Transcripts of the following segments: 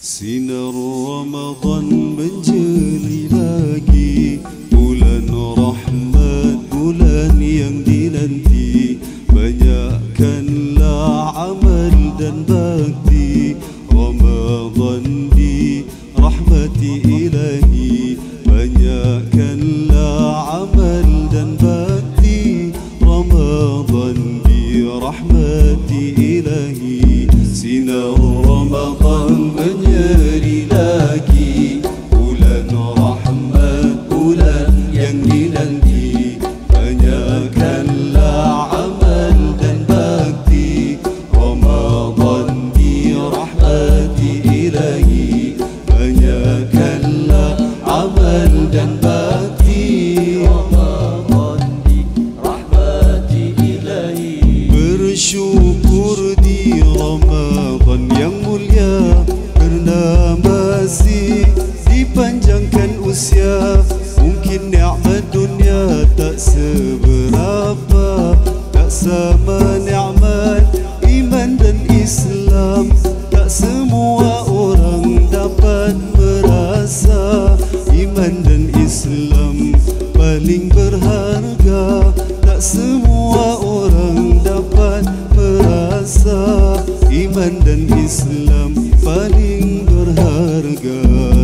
Sinar Ramadan menjeli lagi, bulan rahmat, bulan yang dinanti. Banyakkanlah amal dan bakti, Ramadan di rahmati ilahi. Banyakkanlah amal dan bakti, Ramadan di rahmati ilahi. Sinar Ramadan menyeri lagi, bulan rahmat, bulan yang dinanti. Banyakkanlah amal dan bakti, Ramadan di rahmati ilahi. Banyakkanlah amal dan bakti, Ramadan di rahmati ilahi. Bersyukur di Ramadan yang mulia, kerana masih dipanjangkan usia. Mungkin nikmat dunia tak seberapa, tak sama nikmat iman dan Islam. Tak semua orang dapat merasa iman dan Islam paling berharga. Tak semua orang dapat merasa iman dan Islam paling berharga.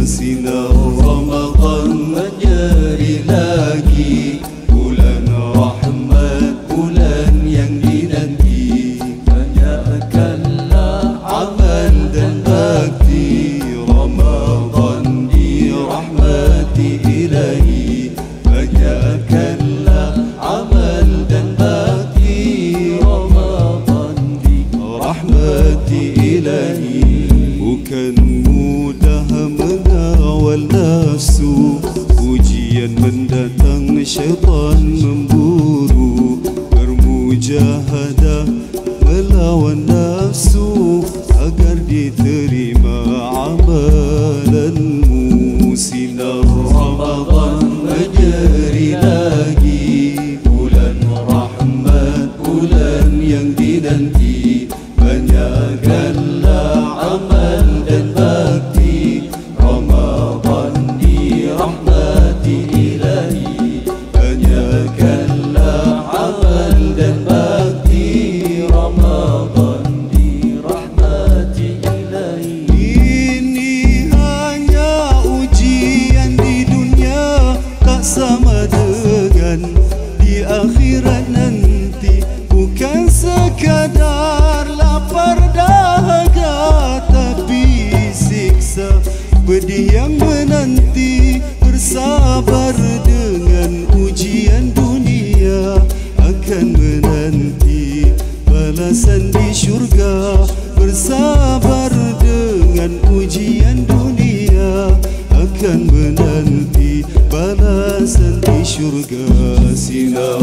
Sinar Ramadan menyeri lagi, bulan rahmat, bulan yang dinanti. Banyakkanlah amal dan bakti, Ramadan di rahmati ilahi. Banyakkanlah amal dan bakti, Ramadan di rahmati ilahi. Bukan mudah mengawal nafsu, ujian mendatang syaitan memburu. Bermujahadah melawan nafsu agar diterima amalanmu. Sinar Ramadan menyeri lagi, bulan rahmat, bulan yang dinanti. Banyakkanlah amal dan bakti, Ramadan di rahmati ilahi. Banyakkanlah amal dan bakti, Ramadan di rahmati ilahi. Ini hanya ujian di dunia, tak sama dengan di akhirat nanti. Bukan sekadar lapar dahaga, tapi siksa pedih yang menanti. Bersabar dengan ujian dunia, akan menanti balasan di syurga. Bersabar dengan ujian dunia, akan menanti balasan di syurga. Sinar